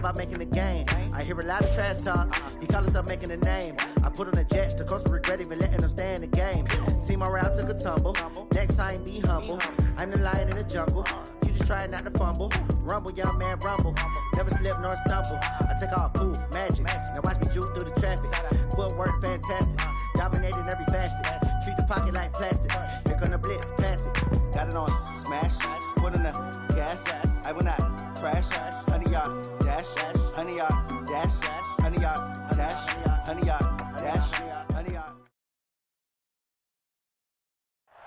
about making the game. I hear a lot of trash talk. He call himself making a name. I put on the Jets. The coach will regret even letting them stay in the game. See my route took a tumble. Next time be humble. I'm the lion in the jungle. You just trying not to fumble. Rumble, young man, rumble. Never slip nor stumble. I take off poof, magic. Now watch me juke through the traffic. Footwork fantastic. Dominating every facet. Treat the pocket like plastic. Here come the blitz, pass it. Got it on smash. Put in the gas. I will not crash. 100-yard dash. 100-yard dash. 100-yard dash. 100-yard dash. 100-yard.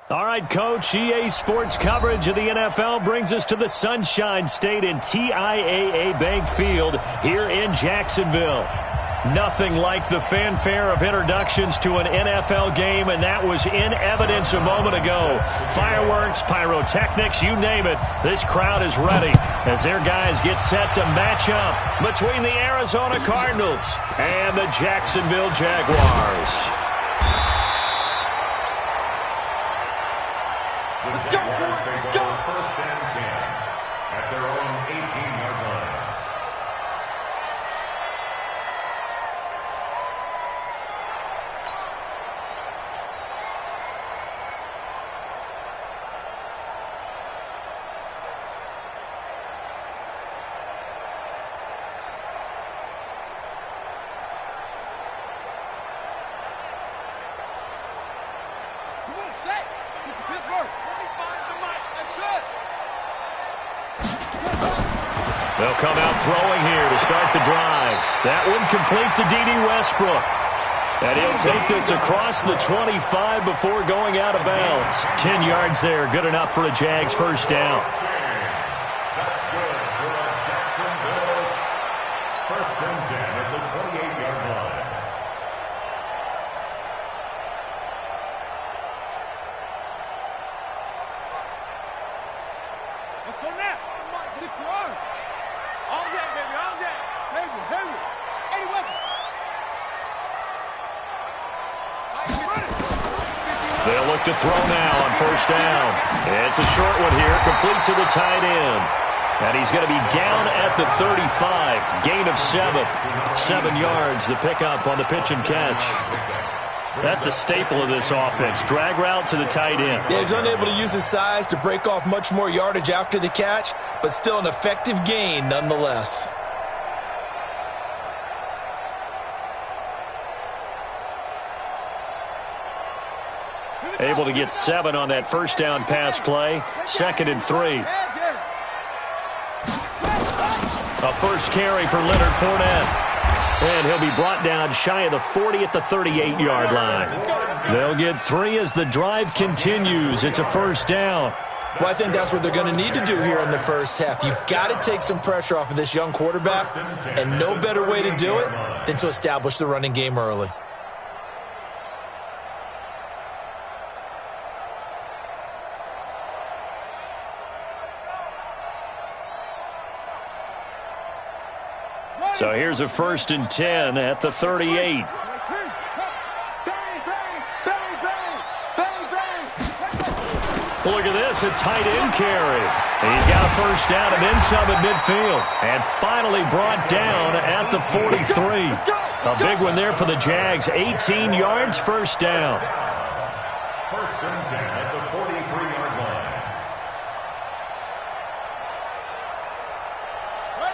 All right, Coach, EA Sports coverage of the NFL brings us to the Sunshine State in TIAA Bank Field here in Jacksonville. Nothing like the fanfare of introductions to an NFL game, and that was in evidence a moment ago. Fireworks, pyrotechnics, you name it. This crowd is ready as their guys get set to match up between the Arizona Cardinals and the Jacksonville Jaguars. Let's go, boys. Let's go. First and 10 at their own 18-yard line. Come on, set. Get to Pittsburgh. Let me find the mic. That's it. They'll come out throwing here to start the drive. That one complete to D.D. Westbrook. And he'll take this across the 25 before going out of bounds. 10 yards there, good enough for a Jags first down. That's good for a Jacksonville. First and 10 at the 28-yard line. Let's go now. Six yards. All day, baby. All day. Hayward. 80 weapons. They'll look to throw now on first down. It's a short one here, complete to the tight end. And he's going to be down at the 35. Gain of 7. 7 yards, the pickup on the pitch and catch. That's a staple of this offense. Drag route to the tight end. Yeah, he's unable to use his size to break off much more yardage after the catch, but still an effective gain nonetheless. Able to get 7 on that first down pass play. 2nd and 3. A first carry for Leonard Fournette. And he'll be brought down shy of the 40 at the 38-yard line. They'll get 3 as the drive continues. It's a first down. Well, I think that's what they're going to need to do here in the first half. You've got to take some pressure off of this young quarterback, and no better way to do it than to establish the running game early. So here's a 1st and 10 at the 38. Look at this, a tight end carry. He's got a first down and then some at midfield. And finally brought down at the 43. A big one there for the Jags. 18 yards, first down. First and 10 at the 43-yard line.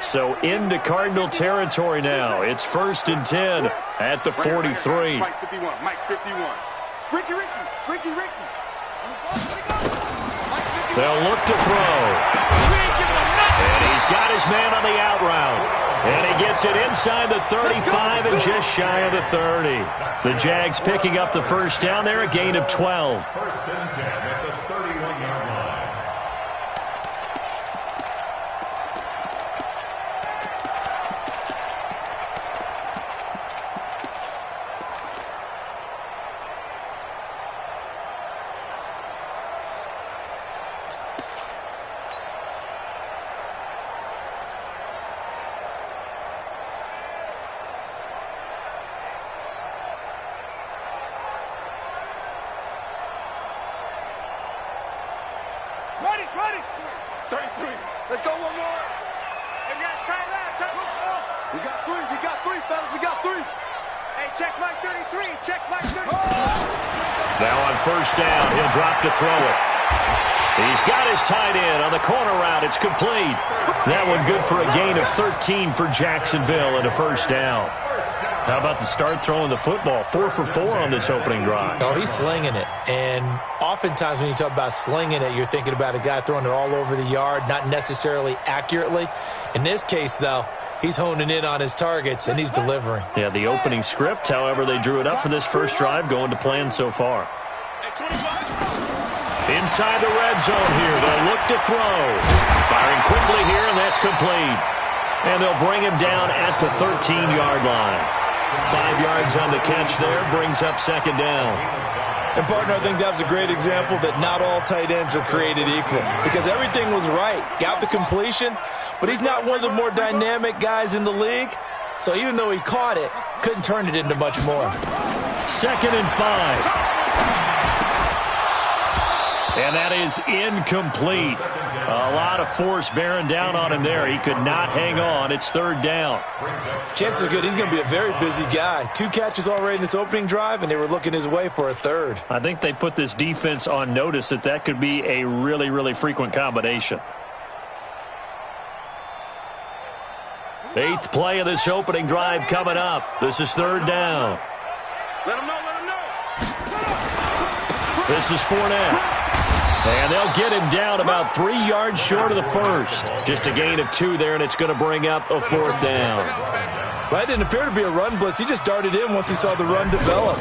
So into Cardinal territory now. It's 1st and 10 at the 43. Mike 51. Mike 51. Ricky. They'll look to throw. And he's got his man on the out route. And he gets it inside the 35 and just shy of the 30. The Jags picking up the first down there, a gain of 12. First and 10 at the 31-yard line. Ready. 33. Let's go one more. And you got time left. We got three, fellas. We got three. Hey, check Mike 33. Check Mike 33. Now on first down, he'll drop to throw it. He's got his tight end on the corner route. It's complete. That one good for a gain of 13 for Jacksonville and a first down. How about the start throwing the football? 4 for 4 on this opening drive. Oh, he's slinging it. And oftentimes when you talk about slinging it, you're thinking about a guy throwing it all over the yard, not necessarily accurately. In this case, though, he's honing in on his targets, and he's delivering. Yeah, the opening script, however, they drew it up for this first drive, going to plan so far. Inside the red zone here, they'll look to throw. Firing quickly here, and that's complete. And they'll bring him down at the 13-yard line. 5 yards on the catch there, brings up second down. And, partner, I think that's a great example that not all tight ends are created equal because everything was right. Got the completion, but he's not one of the more dynamic guys in the league. So even though he caught it, couldn't turn it into much more. 2nd and 5. And that is incomplete. A lot of force bearing down on him there. He could not hang on. It's 3rd down. Chances are good he's going to be a very busy guy. 2 catches already in this opening drive, and they were looking his way for a 3rd. I think they put this defense on notice that could be a really, really frequent combination. 8th play of this opening drive coming up. This is 3rd down. Let him know. This is Fournette. And they'll get him down about 3 yards short of the first. Just a gain of 2 there, and it's going to bring up a 4th down. Well, that didn't appear to be a run blitz. He just darted in once he saw the run develop.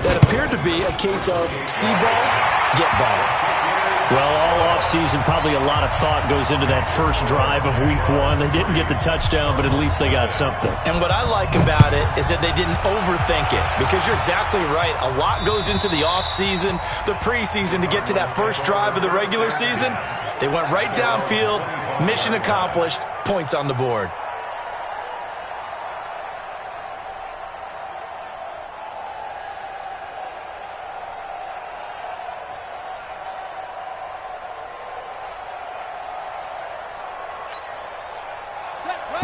That appeared to be a case of see ball, get ball. Well, all offseason, probably a lot of thought goes into that first drive of week 1. They didn't get the touchdown, but at least they got something. And what I like about it is that they didn't overthink it because you're exactly right. A lot goes into the offseason, the preseason to get to that first drive of the regular season. They went right downfield, mission accomplished, points on the board.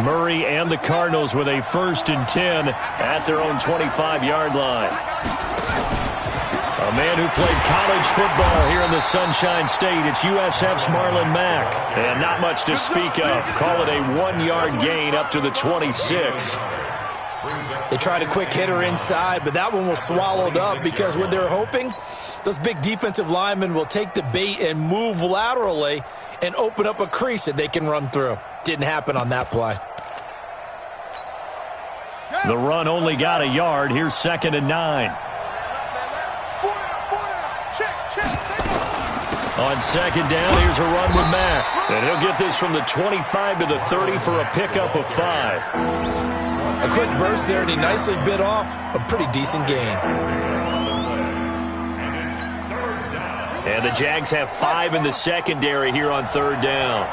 Murray and the Cardinals with a 1st and 10 at their own 25-yard line. A man who played college football here in the Sunshine State. It's USF's Marlon Mack. And not much to speak of. Call it a 1-yard gain up to the 26. They tried a quick hitter inside, but that one was swallowed up because what they're hoping, those big defensive linemen will take the bait and move laterally and open up a crease that they can run through. Didn't happen on that play. The run only got a yard. Here's 2nd and 9. On 2nd down, here's a run with Mack. And he'll get this from the 25 to the 30 for a pickup of 5. A quick burst there, and he nicely bit off a pretty decent gain. And the Jags have 5 in the secondary here on 3rd down.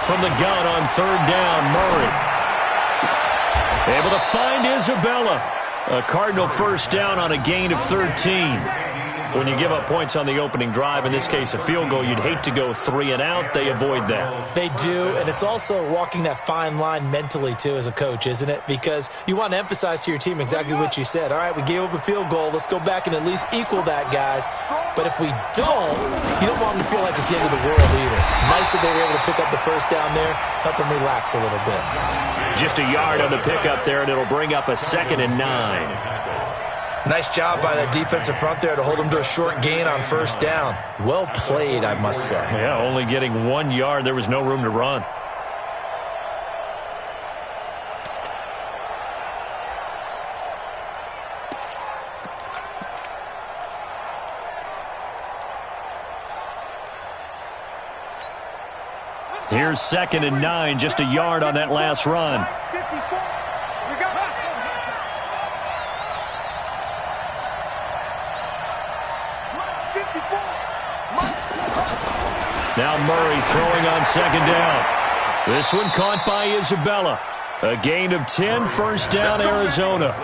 From the gun on 3rd down, Murray. Able to find Isabella. A Cardinal first down on a gain of 13. When you give up points on the opening drive, in this case a field goal, you'd hate to go 3 and out. They avoid that. They do, and it's also walking that fine line mentally, too, as a coach, isn't it? Because you want to emphasize to your team exactly what you said. All right, we gave up a field goal. Let's go back and at least equal that, guys. But if we don't, you don't want them to feel like it's the end of the world either. Nice that they were able to pick up the first down there, help them relax a little bit. Just a yard on the pickup there, and it'll bring up a 2nd and 9. Nice job by that defensive front there to hold them to a short gain on 1st down. Well played, I must say. Yeah, only getting 1 yard. There was no room to run. Here's 2nd and 9, just a yard on that last run. Now Murray throwing on 2nd down. This one caught by Isabella. A gain of 10, first down, Arizona.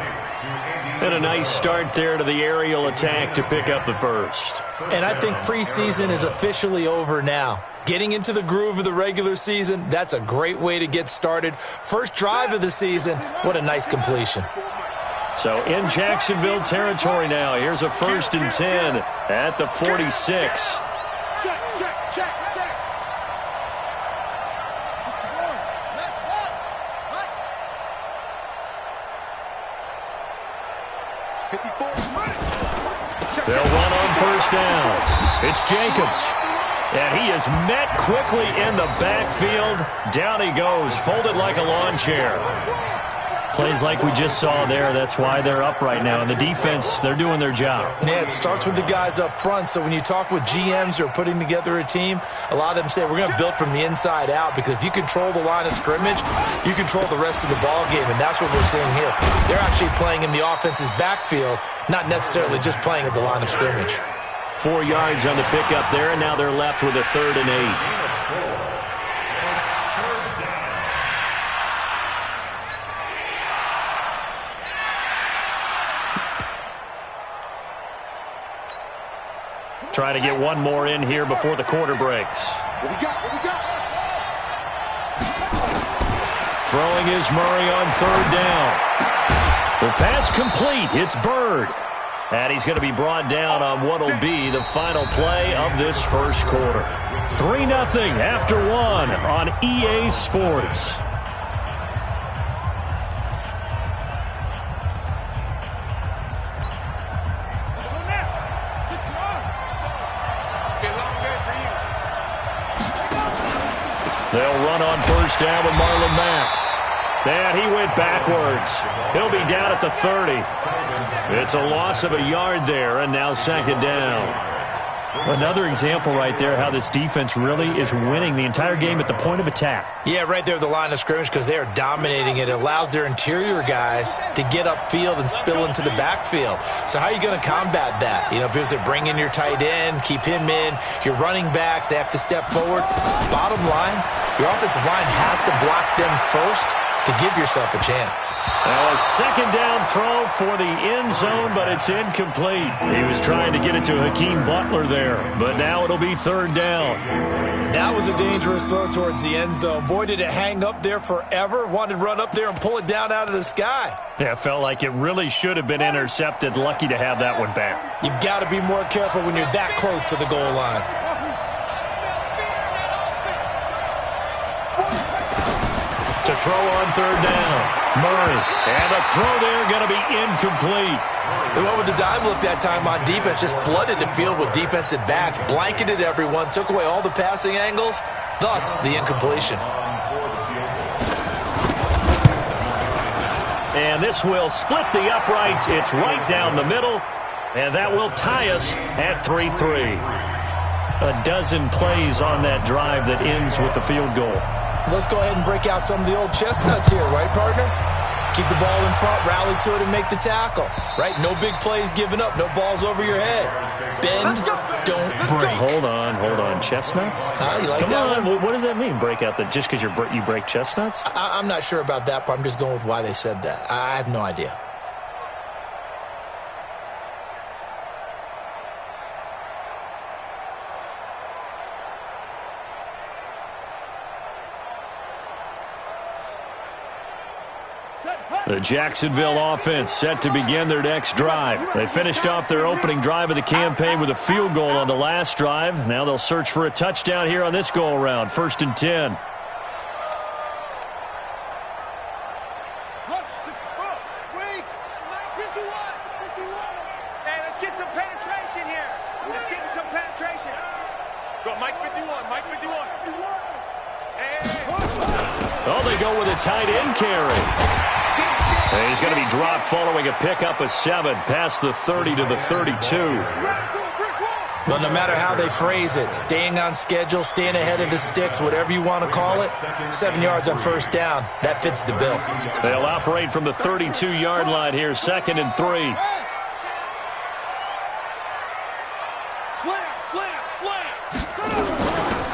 And a nice start there to the aerial attack to pick up the first. And I think preseason is officially over now. Getting into the groove of the regular season, that's a great way to get started. First drive of the season, what a nice completion. So in Jacksonville territory now, here's a 1st and 10 at the 46. Check, check, check, check. Let's walk. Right. 54. They'll run on 1st down. It's Jacobs. And he is met quickly in the backfield. Down he goes, folded like a lawn chair. Plays like we just saw there. That's why they're up right now. And the defense, they're doing their job. Yeah, it starts with the guys up front. So when you talk with GMs who are putting together a team, a lot of them say we're going to build from the inside out, because if you control the line of scrimmage, you control the rest of the ball game, and that's what we're seeing here. They're actually playing in the offense's backfield, not necessarily just playing at the line of scrimmage. 4 yards on the pickup there, and now they're left with a 3rd and 8. Try to get one more in here before the quarter breaks. What we got? What we got? Throwing is Murray on 3rd down. The pass complete. It's Bird. And he's going to be brought down on what will be the final play of this first quarter. 3-0 after 1 on EA Sports. They'll run on 1st down with Marlon Mack. And he went backwards. He'll be down at the 30. It's a loss of a yard there, and now 2nd down. Another example right there how this defense really is winning the entire game at the point of attack. Yeah, right there at the line of scrimmage, because they are dominating it. It allows their interior guys to get upfield and spill into the backfield. So how are you going to combat that? You know, because they bring in your tight end, keep him in. Your running backs, they have to step forward. Bottom line, your offensive line has to block them first to give yourself a chance. Well, a 2nd down throw for the end zone, but it's incomplete. He was trying to get it to Hakeem Butler there, but now it'll be 3rd down. That was a dangerous throw towards the end zone. Boy, did it hang up there forever. Wanted to run up there and pull it down out of the sky. Yeah, it felt like it really should have been intercepted. Lucky to have that one back. You've got to be more careful when you're that close to the goal line. To throw on 3rd down. Murray. And the throw there going to be incomplete. They went with the dime look that time on defense. Just flooded the field with defensive backs. Blanketed everyone. Took away all the passing angles. Thus, the incompletion. And this will split the uprights. It's right down the middle. And that will tie us at 3-3. A dozen plays on that drive that ends with the field goal. Let's go ahead and break out some of the old chestnuts here, right, partner? Keep the ball in front, rally to it, and make the tackle, right? No big plays given up, no balls over your head. Bend, don't break. Hold on. Chestnuts? You like Come that on, one? what does that mean, break out? Just because you break chestnuts? I'm not sure about that, but I'm just going with why they said that. I have no idea. The Jacksonville offense set to begin their next drive. They finished off their opening drive of the campaign with a field goal on the last drive. Now they'll search for a touchdown here on this go-around. 1st and 10. Hey, let's get some penetration here. Let's get some penetration. Go, Mike 51, Mike 51. Oh, they go with a tight end carry. And he's going to be dropped following a pickup of 7 past the 30 to the 32. Well, no matter how they phrase it, staying on schedule, staying ahead of the sticks, whatever you want to call it, 7 yards on 1st down, that fits the bill. They'll operate from the 32-yard line here, 2nd and 3. Slam.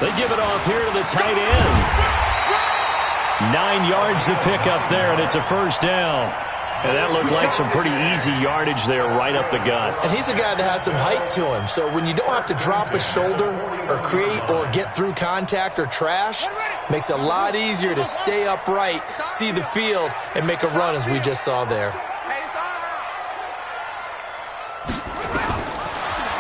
They give it off here to the tight end. 9 yards to pick up there, and it's a 1st down. And that looked like some pretty easy yardage there right up the gut. And he's a guy that has some height to him. So when you don't have to drop a shoulder or create or get through contact or trash, makes it a lot easier to stay upright, see the field, and make a run as we just saw there.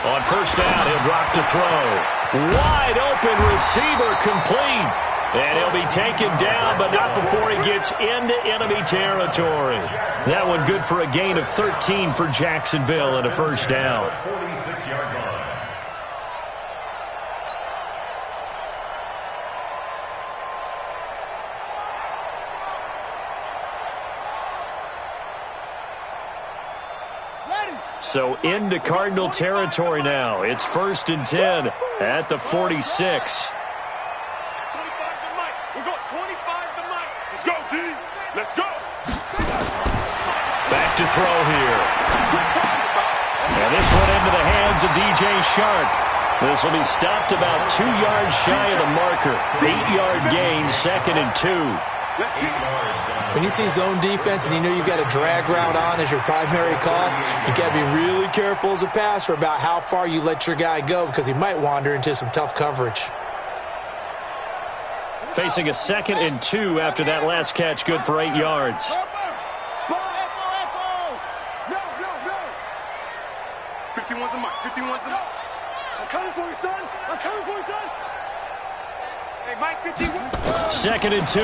On first down, he'll drop to throw. Wide open receiver complete. And he'll be taken down, but not before he gets into enemy territory. That one good for a gain of 13 for Jacksonville and a first down. 46-yard line. So into Cardinal territory now. It's 1st and 10 at the 46. Back to throw here. And this one into the hands of DJ Shark. This will be stopped about 2 yards shy of the marker. 8-yard gain, 2nd and 2. When you see zone defense and you know you've got a drag route on as your primary call, you got to be really careful as a passer about how far you let your guy go because he might wander into some tough coverage. Facing a 2nd and 2 after that last catch, good for 8 yards. 51's the mark. 51's the mark. I'm coming for you, son. I'm coming for you, son. Hey, Mike, 51. 2nd and 2.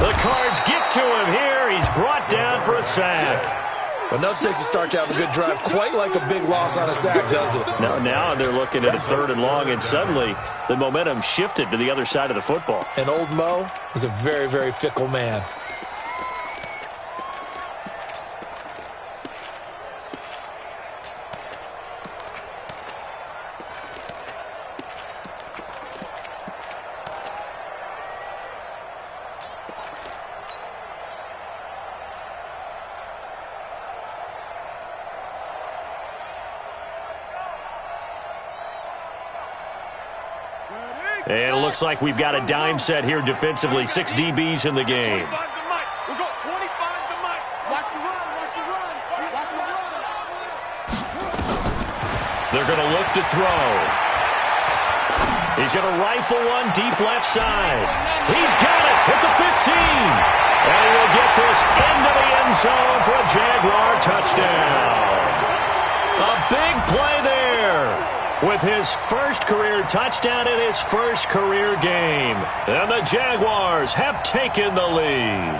The Cards get to him here. He's brought down for a sack. Well, nothing takes a start to have a good drive quite like a big loss on a sack, does it? No, now they're looking at a 3rd and long, and suddenly the momentum shifted to the other side of the football. And old Mo is a very, very fickle man. And it looks like we've got a dime set here defensively. 6 DBs in the game. They're going to look to throw. He's going to rifle one deep left side. He's got it at the 15. And he will get this into the end zone for a Jaguar touchdown. A big play there. With his first career touchdown in his first career game. And the Jaguars have taken the lead.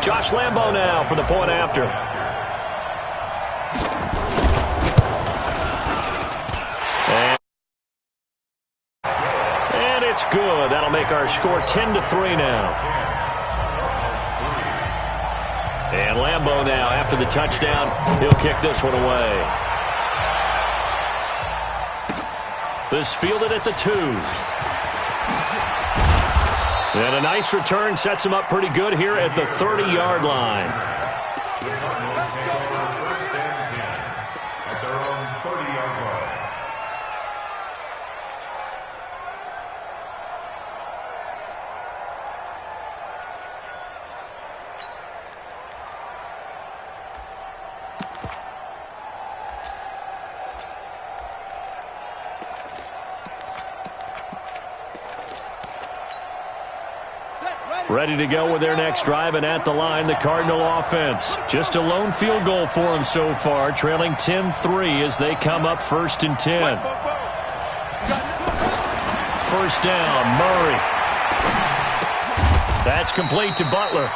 Josh Lambo now for the point after. And it's good. That'll make our score 10-3 now. And Lambo now, after the touchdown, he'll kick this one away. This fielded at the 2. And a nice return sets him up pretty good here at the 30-yard line. The Cardinals take over 1st and 10 at their own 30-yard line. Ready to go with their next drive, and at the line, the Cardinal offense. Just a lone field goal for them so far, trailing 10-3 as they come up 1st and 10. First down, Murray. That's complete to Butler.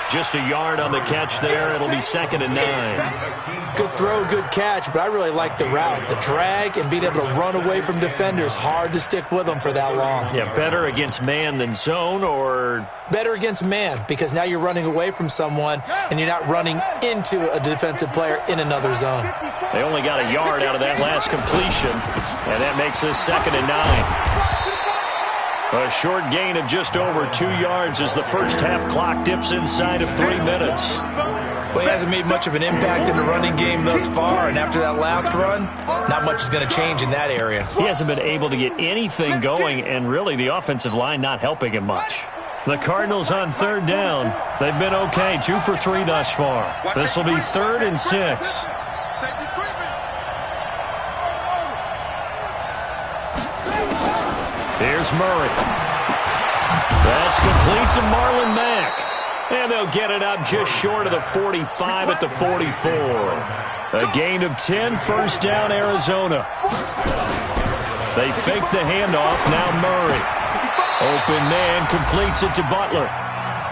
Just a yard on the catch there. It'll be 2nd and 9. Good throw, good catch, but I really like the route. The drag and being able to run away from defenders, hard to stick with them for that long. Yeah, better against man than zone, or? Better against man, because now you're running away from someone and you're not running into a defensive player in another zone. They only got a yard out of that last completion, and that makes this 2nd and 9. A short gain of just over 2 yards as the first half clock dips inside of 3 minutes. Well, he hasn't made much of an impact in the running game thus far, and after that last run, not much is going to change in that area. He hasn't been able to get anything going, and really the offensive line not helping him much. The Cardinals on third down. They've been okay, 2 for 3 thus far. This will be 3rd and 6. Here's Murray. That's complete to Marlon Mack. And they'll get it up just short of the 45 at the 44. A gain of 10, first down, Arizona. They fake the handoff, now Murray. Open man completes it to Butler.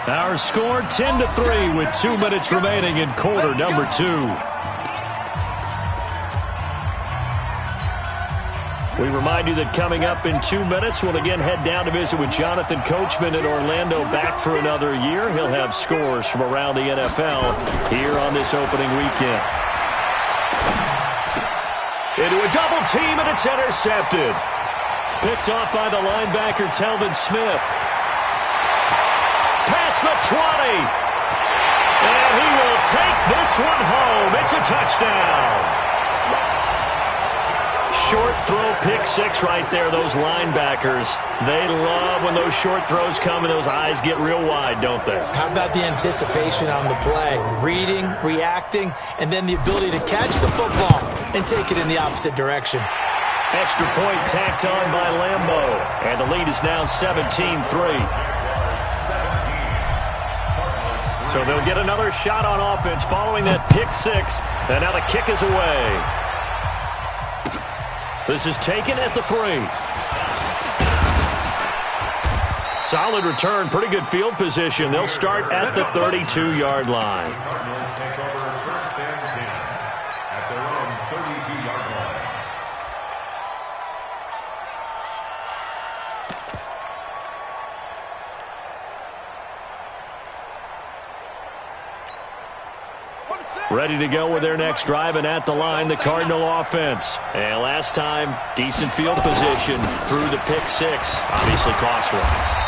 Our score 10-3 with 2 minutes remaining in quarter number 2. We remind you that coming up in 2 minutes, we'll again head down to visit with Jonathan Coachman in Orlando, back for another year. He'll have scores from around the NFL here on this opening weekend. Into a double team, and it's intercepted. Picked off by the linebacker, Telvin Smith. Past the 20. And he will take this one home. It's a touchdown. Short throw, pick 6 right there, those linebackers. They love when those short throws come and those eyes get real wide, don't they? How about the anticipation on the play? Reading, reacting, and then the ability to catch the football and take it in the opposite direction. Extra point tacked on by Lambeau, and the lead is now 17-3. So they'll get another shot on offense following that pick 6, and now the kick is away. This is taken at the 3. Solid return, pretty good field position. They'll start at the 32-yard line. Cardinals take over 1st and 10 at their own 32-yard line. Ready to go with their next drive, and at the line, the Cardinal offense. And last time, decent field position through the pick 6. Obviously cost one.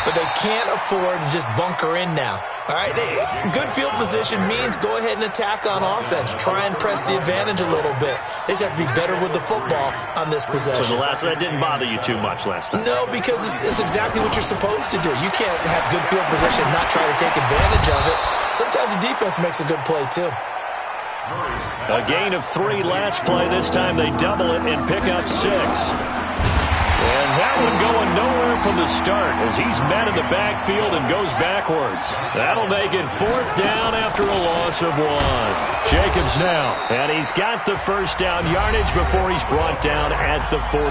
But they can't afford to just bunker in now. All right, good field position means go ahead and attack on offense. Try and press the advantage a little bit. They just have to be better with the football on this possession. So that didn't bother you too much last time? No, because it's exactly what you're supposed to do. You can't have good field position and not try to take advantage of it. Sometimes the defense makes a good play, too. A gain of 3 last play. This time they double it and pick up 6. And that one going nowhere from the start as he's met in the backfield and goes backwards. That'll make it 4th down after a loss of 1. Jacobs now, and he's got the first down yardage before he's brought down at the 42.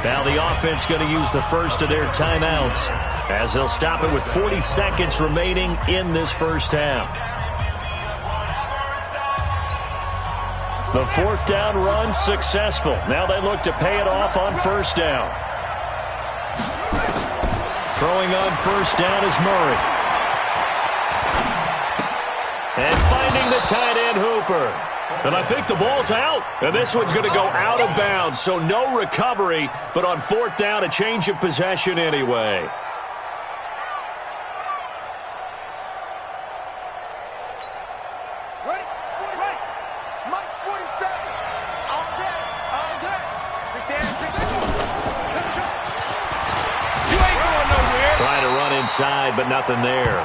Now the offense going to use the first of their timeouts as they'll stop it with 40 seconds remaining in this first half. The 4th down run successful. Now they look to pay it off on 1st down. Throwing on 1st down is Murray. And finding the tight end Hooper. And I think the ball's out. And this one's going to go out of bounds. So no recovery, but on 4th down, a change of possession anyway. But nothing there.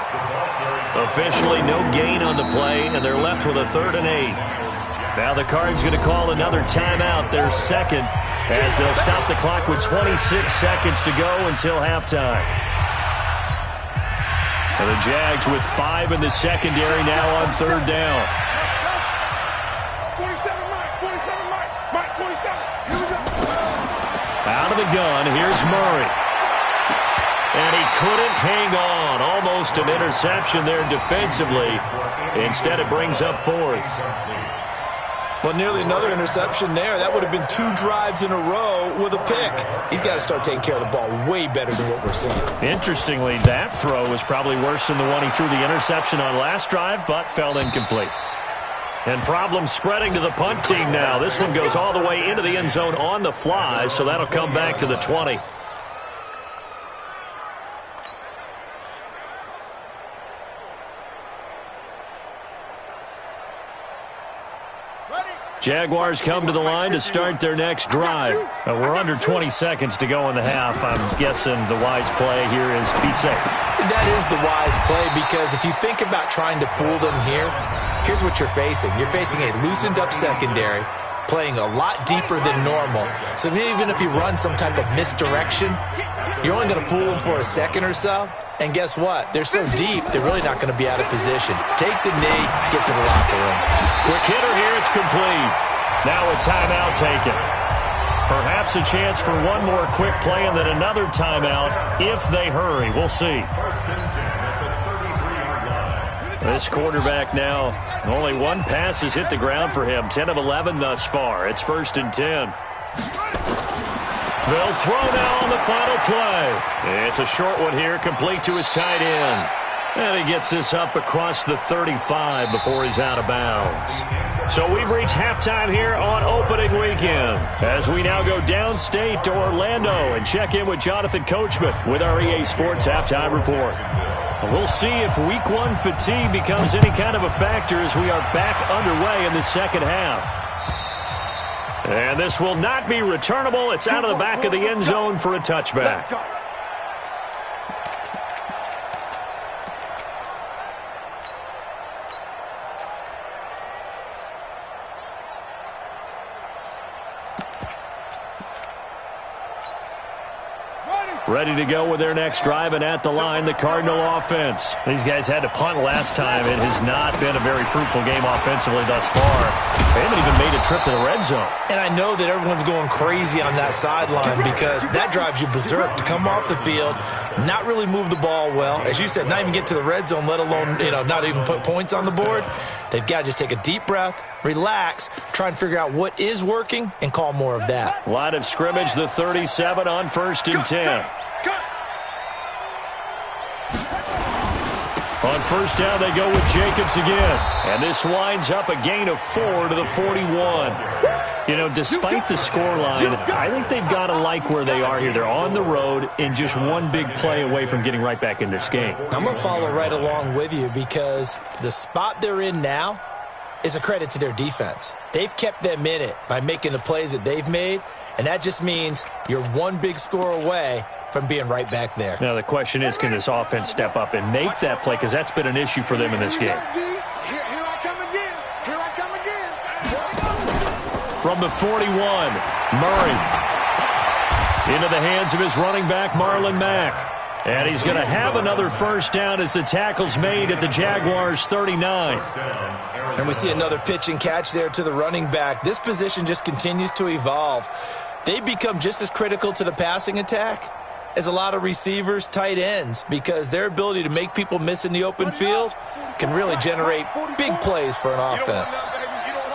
Officially no gain on the play, and they're left with a 3rd and 8. Now the Cards going to call another timeout, their second, as they'll stop the clock with 26 seconds to go until halftime. And the Jags with 5 in the secondary now on 3rd down. 47, Mike, 47. Here we go. Out of the gun, here's Murray. And he couldn't hang on. Almost an interception there defensively. Instead, it brings up 4th. Well, nearly another interception there. That would have been 2 drives in a row with a pick. He's got to start taking care of the ball way better than what we're seeing. Interestingly, that throw was probably worse than the one he threw the interception on last drive, but fell incomplete. And problems spreading to the punt team now. This one goes all the way into the end zone on the fly, so that'll come back to the 20. Jaguars come to the line to start their next drive. We're under 20 seconds to go in the half. I'm guessing the wise play here is be safe. That is the wise play, because if you think about trying to fool them here, here's what you're facing. You're facing a loosened-up secondary, playing a lot deeper than normal. So even if you run some type of misdirection, you're only going to fool them for a second or so. And guess what? They're so deep, they're really not going to be out of position. Take the knee, get to the locker room. Quick hitter here, it's complete. Now a timeout taken. Perhaps a chance for one more quick play and then another timeout if they hurry. We'll see. This quarterback now, only one pass has hit the ground for him. 10 of 11 thus far. It's 1st and 10. They'll throw now on the final play. It's a short one here, complete to his tight end. And he gets this up across the 35 before he's out of bounds. So we've reached halftime here on opening weekend, as we now go downstate to Orlando and check in with Jonathan Coachman with our EA Sports Halftime Report. We'll see if Week 1 fatigue becomes any kind of a factor as we are back underway in the second half. And this will not be returnable. It's out of the back of the end zone for a touchback. Ready to go with their next drive, and at the line, the Cardinal offense. These guys had to punt last time. It has not been a very fruitful game offensively thus far. They haven't even made a trip to the red zone. And I know that everyone's going crazy on that sideline because that drives you berserk to come off the field, not really move the ball well. As you said, not even get to the red zone, let alone, not even put points on the board. They've got to just take a deep breath, relax, try and figure out what is working, and call more of that. Line of scrimmage, the 37 on 1st and 10. On 1st down, they go with Jacobs again. And this winds up a gain of 4 to the 41. Despite the scoreline, I think they've got to like where they are here. They're on the road and just one big play away from getting right back in this game. I'm going to follow right along with you because the spot they're in now is a credit to their defense. They've kept them in it by making the plays that they've made, and that just means you're one big score away from being right back there. Now the question is, can this offense step up and make that play? Because that's been an issue for them in this game. From the 41, Murray. Into the hands of his running back, Marlon Mack. And he's going to have another 1st down as the tackle's made at the Jaguars' 39. And we see another pitch and catch there to the running back. This position just continues to evolve. They become just as critical to the passing attack as a lot of receivers, tight ends, because their ability to make people miss in the open field can really generate big plays for an offense.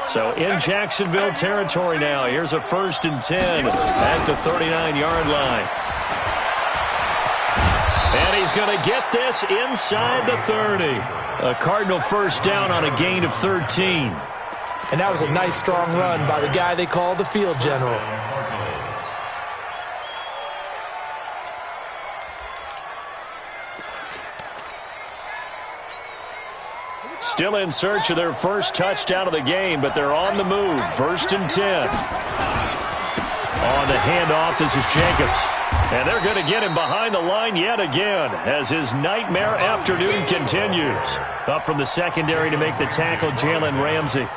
So in Jacksonville territory now, here's a 1st and 10 at the 39-yard line. And he's going to get this inside the 30. A Cardinal 1st down on a gain of 13. And that was a nice, strong run by the guy they call the field general. Still in search of their first touchdown of the game, but they're on the move. 1st and 10. On the handoff, this is Jacobs. And they're going to get him behind the line yet again as his nightmare afternoon continues. Up from the secondary to make the tackle, Jalen Ramsey.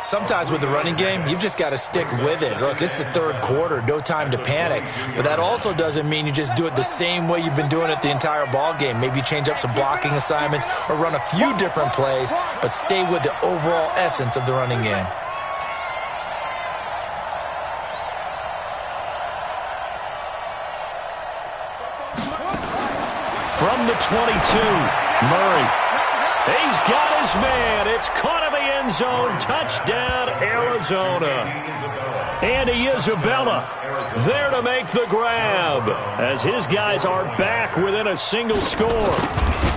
Sometimes with the running game, you've just got to stick with it. Look, it's the 3rd quarter, no time to panic. But that also doesn't mean you just do it the same way you've been doing it the entire ball game. Maybe change up some blocking assignments or run a few different plays, but stay with the overall essence of the running game. From the 22, Murray. He's got his man. It's caught in the end zone. Touchdown, Arizona. Andy Isabella there to make the grab as his guys are back within a single score.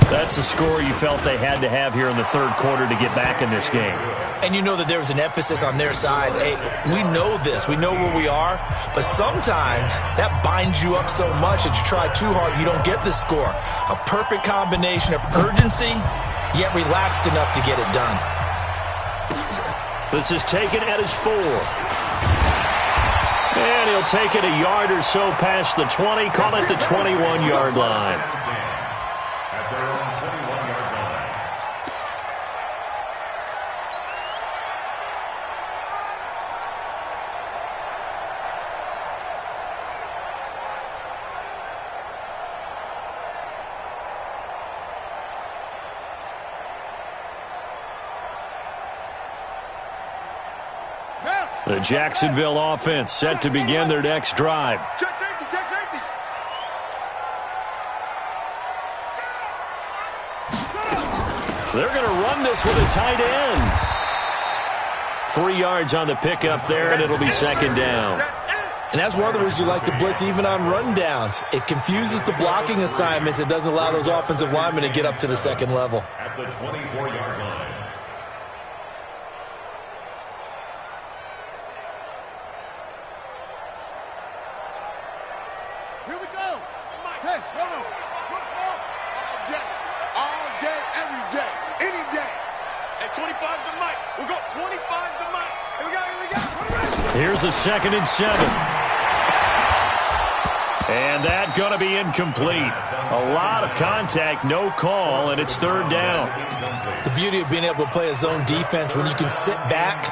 That's the score you felt they had to have here in the 3rd quarter to get back in this game. And you know that there was an emphasis on their side. Hey, we know this. We know where we are. But sometimes that binds you up so much that you try too hard, you don't get the score. A perfect combination of urgency, yet relaxed enough to get it done. This is taken at his 4. And he'll take it a yard or so past the 20, call it the 21-yard line. At their own 21-yard line. The Jacksonville offense set to begin their next drive. Check safety, check safety. They're going to run this with a tight end. 3 yards on the pickup there, and it'll be second down. And that's one of the reasons you like to blitz even on rundowns. It confuses the blocking assignments. It doesn't allow those offensive linemen to get up to the second level. At the 24-yard line. Here we go. Hey, no. Swim small. All day, every day, any day. At 25 to Mike. We'll go 25 to Mike. Here we go. Here's a 2nd and 7. And that going to be incomplete. A lot of contact, no call, and it's 3rd down. The beauty of being able to play a zone defense when you can sit back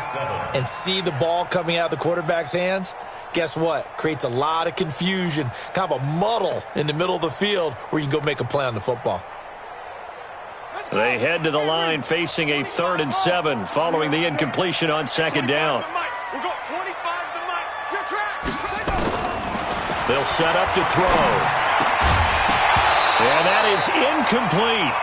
and see the ball coming out of the quarterback's hands, guess what? Creates a lot of confusion, kind of a muddle in the middle of the field where you can go make a play on the football. They head to the line facing a 3rd and 7 following the incompletion on 2nd down. We'll go 25 to Mike. Your track. They'll set up to throw. And that is incomplete.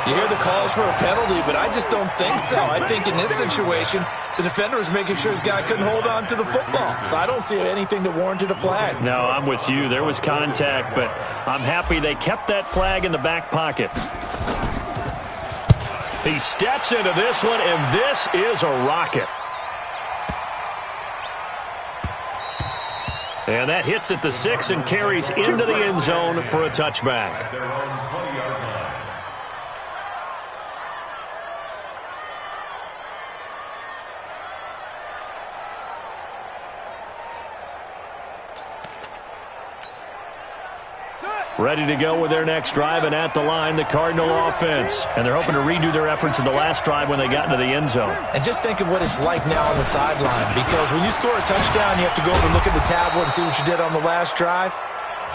You hear the calls for a penalty, but I just don't think so. I think in this situation, the defender was making sure his guy couldn't hold on to the football. So I don't see anything that warranted a flag. No, I'm with you. There was contact, but I'm happy they kept that flag in the back pocket. He steps into this one, and this is a rocket. And that hits at the 6 and carries into the end zone for a touchback. At their own 20-yard line. Ready to go with their next drive, and at the line, the Cardinal offense. And they're hoping to redo their efforts in the last drive when they got into the end zone. And just think of what it's like now on the sideline, because when you score a touchdown, you have to go over and look at the tablet and see what you did on the last drive.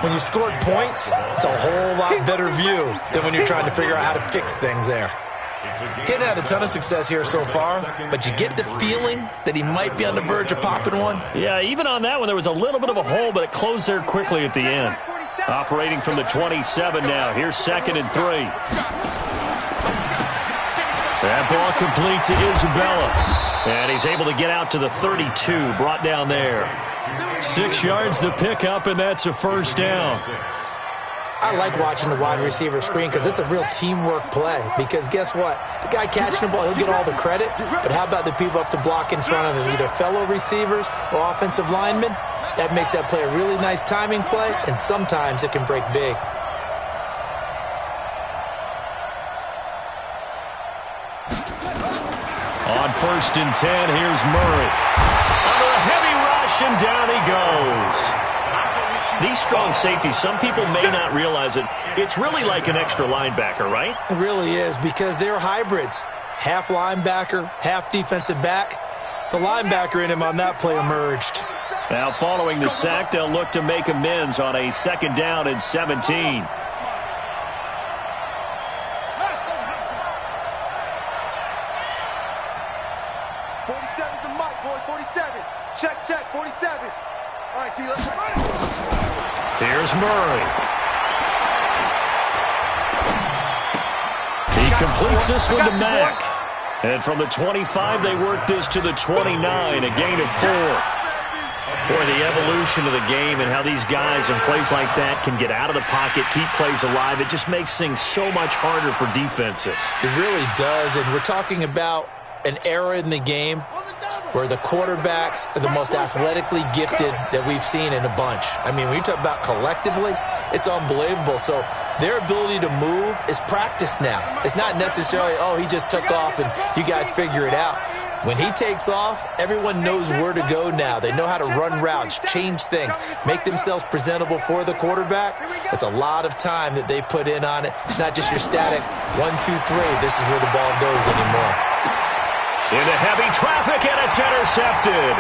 When you scored points, it's a whole lot better view than when you're trying to figure out how to fix things there. Getting had a ton of success here so far, but you get the feeling that he might be on the verge of popping one. Yeah, even on that one, there was a little bit of a hole, but it closed there quickly at the end. Operating from the 27 now. Here's 2nd and 3. That ball complete to Isabella. And he's able to get out to the 32, brought down there. 6 yards the pickup, and that's a 1st down. I like watching the wide receiver screen because it's a real teamwork play. Because guess what? The guy catching the ball, he'll get all the credit. But how about the people up to block in front of him, either fellow receivers or offensive linemen? That makes that play a really nice timing play, and sometimes it can break big. On 1st and 10, here's Murray. Under a heavy rush, and down he goes. These strong safeties, some people may not realize it. It's really like an extra linebacker, right? It really is, because they're hybrids. Half linebacker, half defensive back. The linebacker in him on that play emerged. Now, following the sack, they'll look to make amends on a 2nd down and 17. 47 to Mike, boys, 47. Check, 47. All right, T, let's run it. Here's Murray. He completes this one to Mack. And from the 25, they work this to the 29, a gain of 4. Boy, the evolution of the game and how these guys in plays like that can get out of the pocket, keep plays alive, it just makes things so much harder for defenses. It really does, and we're talking about an era in the game where the quarterbacks are the most athletically gifted that we've seen in a bunch. I mean, when you talk about collectively, it's unbelievable. So their ability to move is practiced now. It's not necessarily, oh, he just took off and you guys figure it out. When he takes off, everyone knows where to go now. They know how to run routes, change things, make themselves presentable for the quarterback. It's a lot of time that they put in on it. It's not just your static 1, 2, 3. This is where the ball goes anymore. Into heavy traffic, and it's intercepted.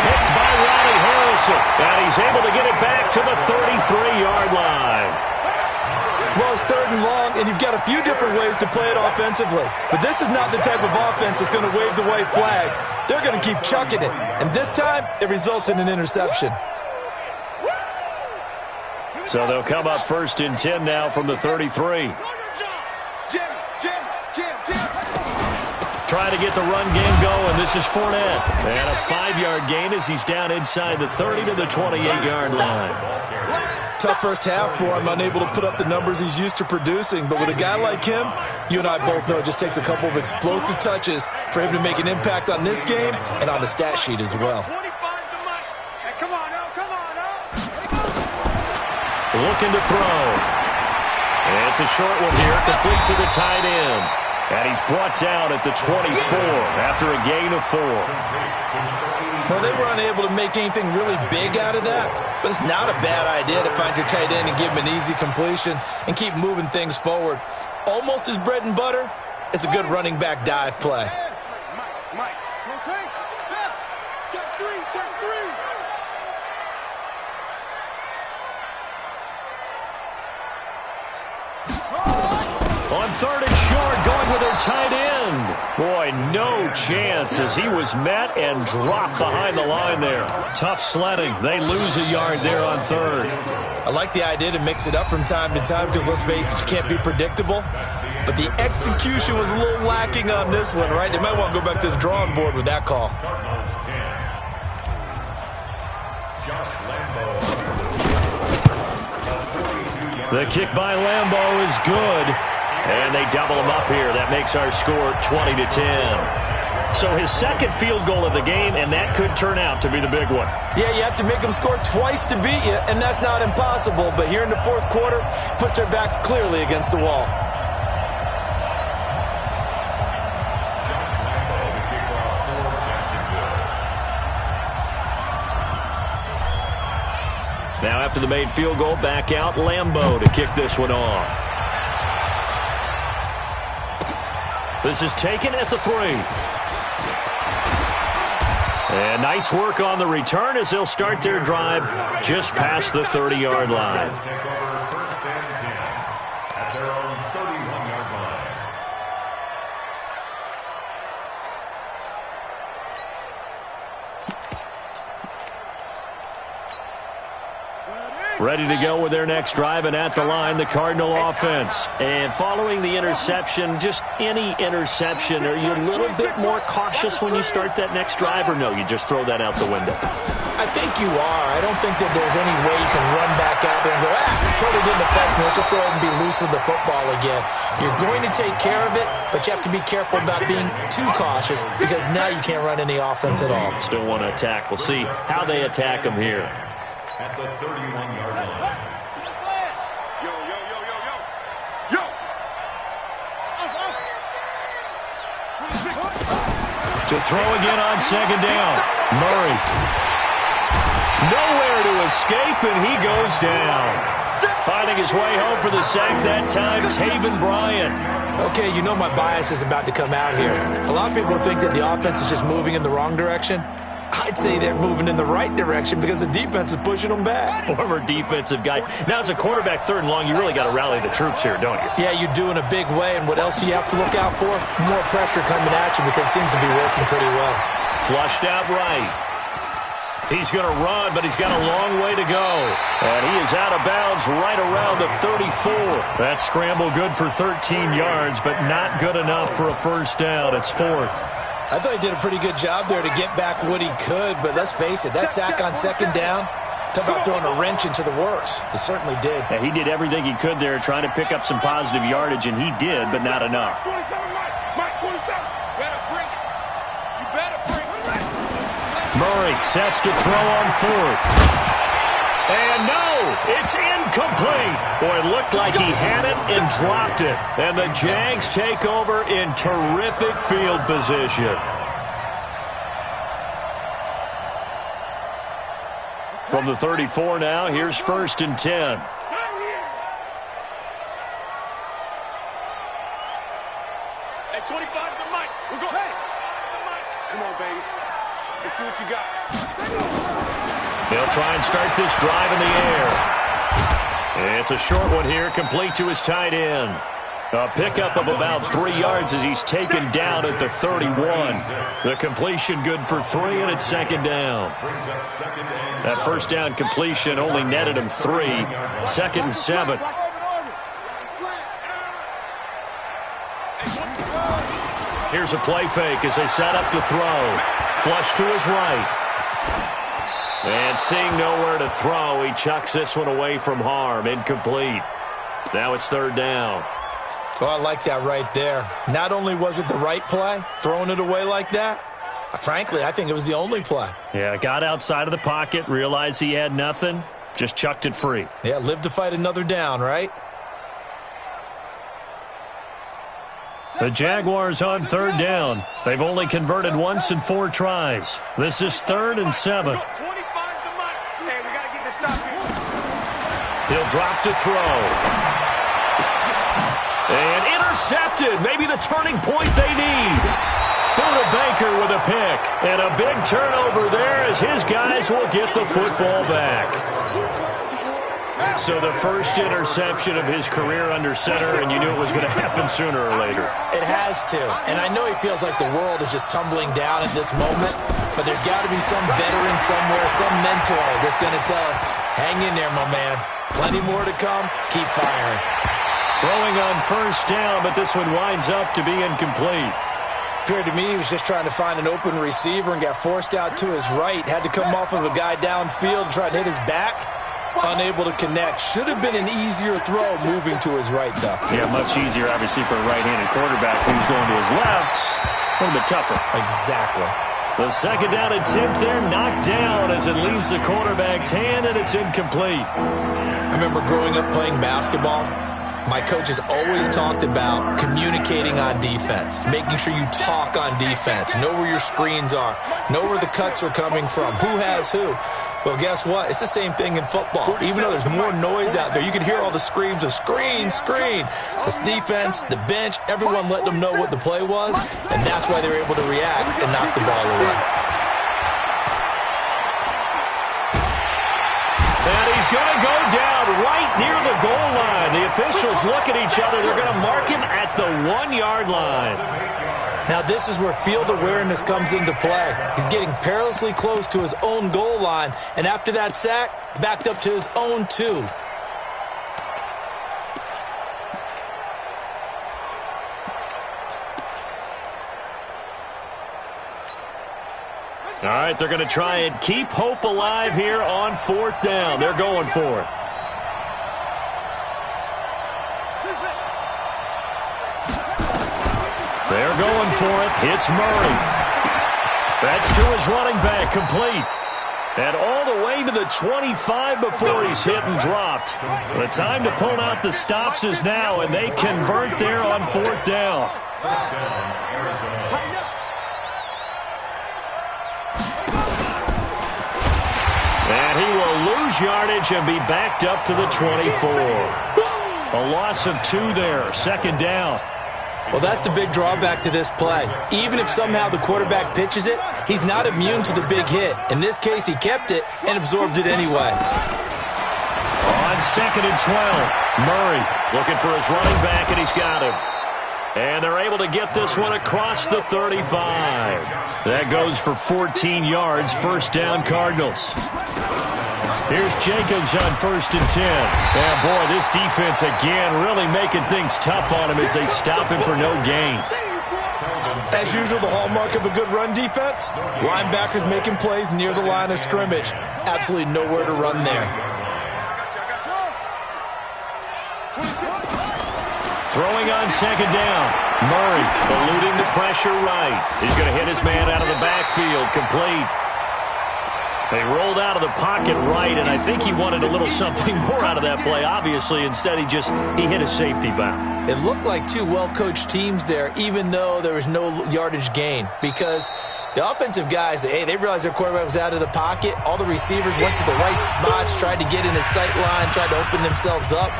Picked by Ronnie Harrison, and he's able to get it back to the 33-yard line. Well, it's 3rd and long, and you've got a few different ways to play it offensively. But this is not the type of offense that's going to wave the white flag. They're going to keep chucking it. And this time, it results in an interception. So they'll come up 1st and 10 now from the 33. Trying to get the run game going. This is Fournette. And a 5-yard gain as he's down inside the 30 to the 28-yard line. Tough first half for him, unable to put up the numbers he's used to producing. But with a guy like him, you and I both know it just takes a couple of explosive touches for him to make an impact on this game and on the stat sheet as well. Looking to throw. And it's a short one here, complete to the tight end. And he's brought down at the 24 after a gain of 4. Well, they were unable to make anything really big out of that, but it's not a bad idea to find your tight end and give him an easy completion and keep moving things forward. Almost his bread and butter, it's a good running back dive play. Mike, rotate. Check 3, check 3. On 3rd and short, going with their tight end. Boy, no chance as he was met and dropped behind the line there. Tough sledding. They lose a yard there on 3rd. I like the idea to mix it up from time to time because, let's face it, you can't be predictable. But the execution was a little lacking on this one, right? They might want to go back to the drawing board with that call. The kick by Lambeau is good. And they double him up here. That makes our score 20 to 10. So his 2nd field goal of the game, and that could turn out to be the big one. Yeah, you have to make them score twice to beat you, and that's not impossible. But here in the 4th quarter, puts their backs clearly against the wall. Now after the made field goal, back out Lambeau to kick this one off. This is taken at the 3. And nice work on the return as they'll start their drive just past the 30-yard line. Ready to go with their next drive, and at the line, the Cardinal offense. And following the interception, just any interception, are you a little bit more cautious when you start that next drive, or no, you just throw that out the window? I think you are. I don't think that there's any way you can run back out there and go, totally didn't affect me. Let's just go ahead and be loose with the football again. You're going to take care of it, but you have to be careful about being too cautious because now you can't run any offense at all. Still want to attack. We'll see how they attack them here. At the 31-yard line. Yo. To throw again on 2nd down. Murray. Nowhere to escape, and he goes down. Finding his way home for the sack that time, Taven Bryan. Okay, you know my bias is about to come out here. A lot of people think that the offense is just moving in the wrong direction. I'd say they're moving in the right direction because the defense is pushing them back. Former defensive guy. Now, as a quarterback 3rd and long, you really got to rally the troops here, don't you? Yeah, you do in a big way. And what else do you have to look out for? More pressure coming at you because it seems to be working pretty well. Flushed out right. He's going to run, but he's got a long way to go. And he is out of bounds right around the 34. That scramble good for 13 yards, but not good enough for a 1st down. It's 4th. I thought he did a pretty good job there to get back what he could, but let's face it, that sack on 2nd down, talk about throwing a wrench into the works. He certainly did. Yeah, he did everything he could there trying to pick up some positive yardage, and he did, but not enough. 27, Mike, 27. Better bring it. You better bring it. Murray sets to throw on 4th. And no, it's incomplete. Boy, it looked like he had it and dropped it. And the Jags take over in terrific field position. From the 34 now, here's 1st and 10. Hey, 25 to Mike. We're going. Hey. Come on, baby. Let's see what you got. He'll try and start this drive in the air. It's a short one here, complete to his tight end. A pickup of about 3 yards as he's taken down at the 31. The completion good for 3, and it's 2nd down. That 1st down completion only netted him 3. 2nd and 7. Here's a play fake as they set up to throw. Flush to his right. And seeing nowhere to throw, he chucks this one away from harm. Incomplete. Now it's 3rd down. Well, I like that right there. Not only was it the right play, throwing it away like that, frankly, I think it was the only play. Yeah, got outside of the pocket, realized he had nothing, just chucked it free. Yeah, live to fight another down, right? The Jaguars on 3rd down. They've only converted once in 4 tries. This is 3rd and 7. He'll drop to throw. And intercepted. Maybe the turning point they need. Buda Baker with a pick. And a big turnover there as his guys will get the football back. So the first interception of his career under center, and you knew it was going to happen sooner or later. It has to. And I know he feels like the world is just tumbling down at this moment, but there's got to be some veteran somewhere, some mentor that's going to tell him, hang in there, my man. Plenty more to come. Keep firing. Throwing on 1st down, but this one winds up to be incomplete. Appeared to me he was just trying to find an open receiver and got forced out to his right. Had to come off of a guy downfield, try to hit his back. Unable to connect. Should have been an easier throw moving to his right, though. Yeah, much easier, obviously, for a right-handed quarterback who's going to his left. A little bit tougher. Exactly. The 2nd down attempt there knocked down as it leaves the quarterback's hand, and it's incomplete. I remember growing up playing basketball. My coaches always talked about communicating on defense, making sure you talk on defense, know where your screens are, know where the cuts are coming from, who has who. Well, guess what? It's the same thing in football. Even though there's more noise out there, you can hear all the screams of screen, screen. This defense, the bench, everyone let them know what the play was, and that's why they were able to react and knock the ball away. And he's going to go down right near the goal line. The officials look at each other. They're going to mark him at the 1-yard line. Now this is where field awareness comes into play. He's getting perilously close to his own goal line, and after that sack, backed up to his own 2. All right, they're going to try and keep hope alive here on 4th down. They're going for it. They're going for it. It's Murray. That's to his running back, complete. And all the way to the 25 before he's hit and dropped. The time to pull out the stops is now, and they convert there on 4th down. And he will lose yardage and be backed up to the 24. A loss of 2 there, 2nd down. Well, that's the big drawback to this play. Even if somehow the quarterback pitches it, he's not immune to the big hit. In this case, he kept it and absorbed it anyway. On 2nd and 12, Murray looking for his running back, and he's got him. And they're able to get this one across the 35. That goes for 14 yards, 1st down Cardinals. Here's Jacobs on 1st and 10. And, boy, this defense again really making things tough on him as they stop him for no gain. As usual, the hallmark of a good run defense, linebackers making plays near the line of scrimmage. Absolutely nowhere to run there. Throwing on 2nd down. Murray eluding the pressure right. He's going to hit his man out of the backfield. Complete. They rolled out of the pocket right, and I think he wanted a little something more out of that play, obviously. Instead, he hit a safety valve. It looked like 2 well-coached teams there, even though there was no yardage gain, because The offensive guys, hey, they realized their quarterback was out of the pocket. All the receivers went to the right spots, tried to get in his sight line, tried to open themselves up.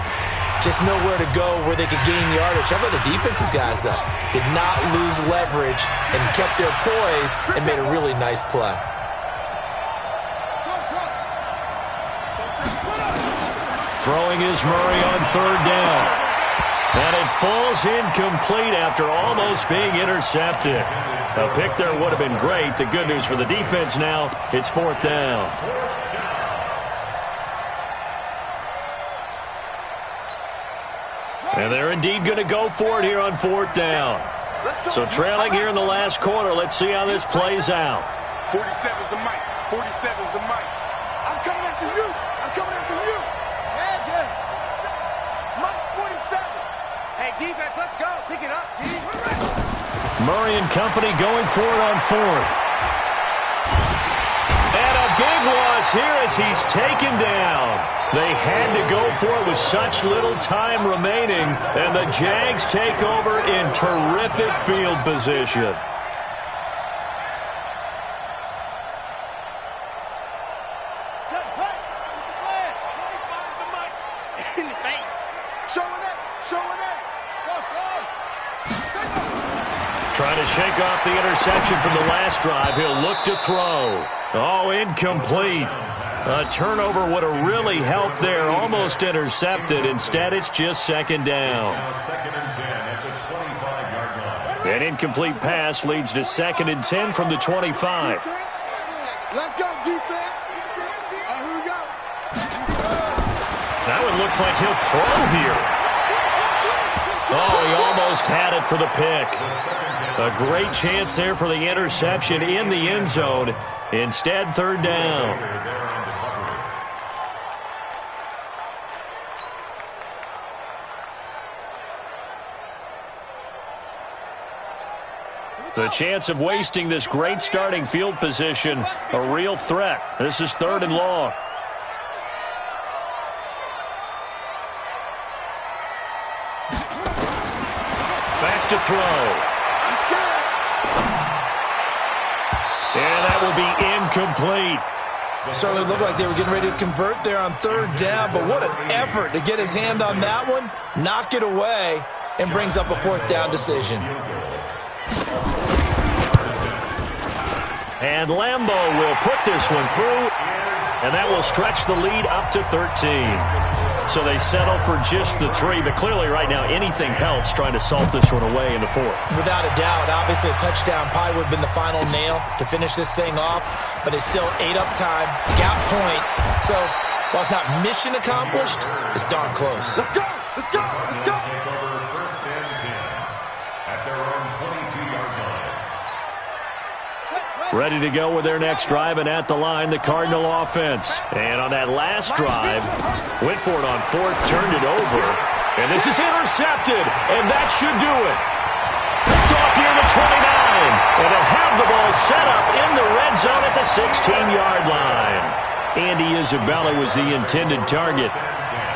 Just nowhere to go where they could gain yardage. How about the defensive guys, though? Did not lose leverage and kept their poise and made a really nice play. Throwing is Murray on third down. And it falls incomplete after almost being intercepted. A pick there would have been great. The good news for the defense now, it's fourth down. And they're indeed going to go for it here on fourth down. So trailing here in the last quarter. Let's see how this plays out. 47's the mic. 47's the mic. I'm coming after you. I'm coming after you. Mike's 47. Hey, defense, let's go. Pick it up, G. Murray and company going for it on fourth. And a big loss here as he's taken down. They had to go for it with such little time remaining, and the Jags take over in terrific field position. Trying to shake off the interception from the last drive. He'll look to throw. Oh, incomplete. A turnover would have really helped there. Almost intercepted. Instead, it's just second down. An incomplete pass leads to 2nd and 10 from the 25. Let's go, defense. Here we go. Now it looks like he'll throw here. Oh, he almost had it for the pick. A great chance there for the interception in the end zone. Instead, third down. The chance of wasting this great starting field position, a real threat. This is 3rd and long. Back to throw. And that will be incomplete. Certainly looked like they were getting ready to convert there on 3rd down, but what an effort to get his hand on that one, knock it away, and brings up a 4th down decision. And Lambo will put this one through, and that will stretch the lead up to 13. So they settle for just the 3, but clearly right now anything helps trying to salt this one away in the 4th. Without a doubt, obviously a touchdown probably would have been the final nail to finish this thing off, but it's still 8 up time, got points. So while it's not mission accomplished, it's darn close. Let's go! Let's go! Let's go! Take over 1st and 10 at their own 22-yard line. Ready to go with their next drive, and at the line, the Cardinal offense. And on that last drive, went for it on 4th, turned it over, and this is intercepted, and that should do it. Picked off near the 29, and they'll have the ball set up in the red zone at the 16-yard line. Andy Isabella was the intended target.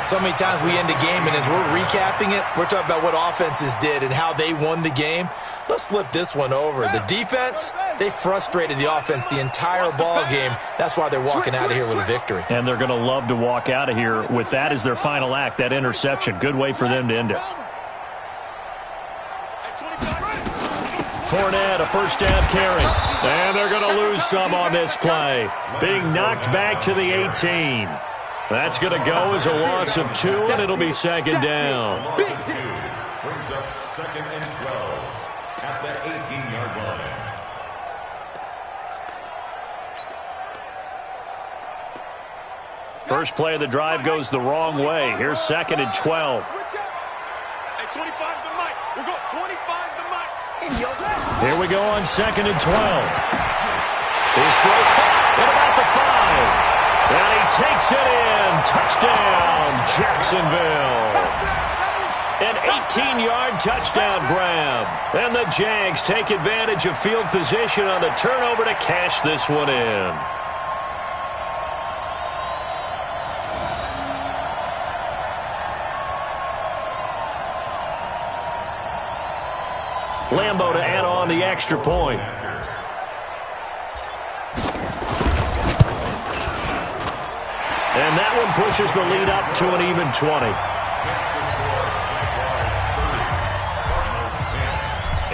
So many times we end a game, and as we're recapping it, we're talking about what offenses did and how they won the game. Let's flip this one over. The defense, they frustrated the offense the entire ball game. That's why they're walking out of here with a victory. And they're going to love to walk out of here with that as their final act, that interception. Good way for them to end it. Fournette, a 1st down carry. And they're going to lose some on this play. Being knocked back to the 18. That's going to go as a loss of 2, and it'll be 2nd down. Brings up 2nd and 12 at the 18-yard line. First play of the drive goes the wrong way. Here's 2nd and 12. Hey, 25's the mic. We'll go 25's the mic. Here we go on 2nd and 12. His throw caught at about the 5. And he takes it in. Touchdown, Jacksonville. An 18-yard touchdown grab. And the Jags take advantage of field position on the turnover to cash this one in. Lambo to add on the extra point. And that one pushes the lead up to an even 20.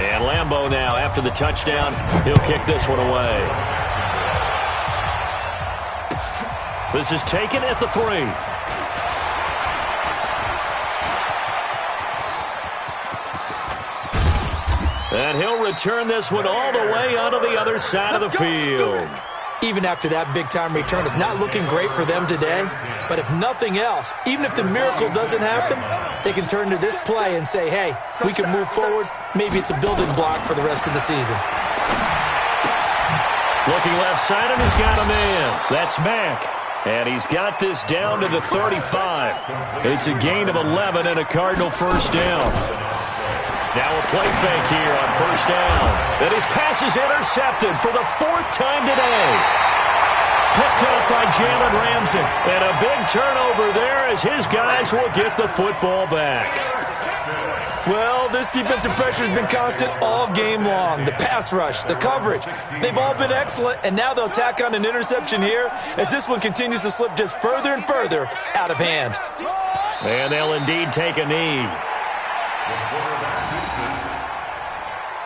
And Lambeau now, after the touchdown, he'll kick this one away. This is taken at the 3. And he'll return this one all the way onto the other side of the field. Even after that big-time return, it's not looking great for them today. But if nothing else, even if the miracle doesn't happen, they can turn to this play and say, hey, we can move forward. Maybe it's a building block for the rest of the season. Looking left side, and he's got a man. That's Mack. And he's got this down to the 35. It's a gain of 11 and a Cardinal first down. Now a play fake here on first down. And his pass is intercepted for the 4th time today. Picked up by Jalen Ramsey. And a big turnover there as his guys will get the football back. Well, this defensive pressure has been constant all game long. The pass rush, the coverage, they've all been excellent, and now they'll tack on an interception here as this one continues to slip just further and further out of hand. And they'll indeed take a knee.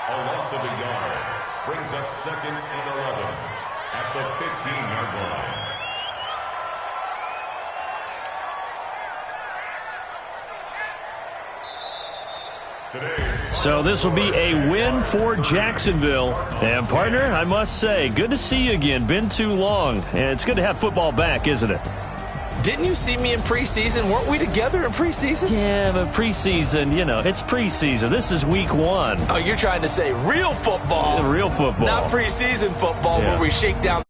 A loss of a yard brings up 2nd and 11 at the 15-yard line. So this will be a win for Jacksonville. And, partner, I must say, good to see you again. Been too long. And it's good to have football back, isn't it? Didn't you see me in preseason? Weren't we together in preseason? Yeah, but preseason, you know, it's preseason. This is week 1. Oh, you're trying to say real football. Real football. Not preseason football where we shake down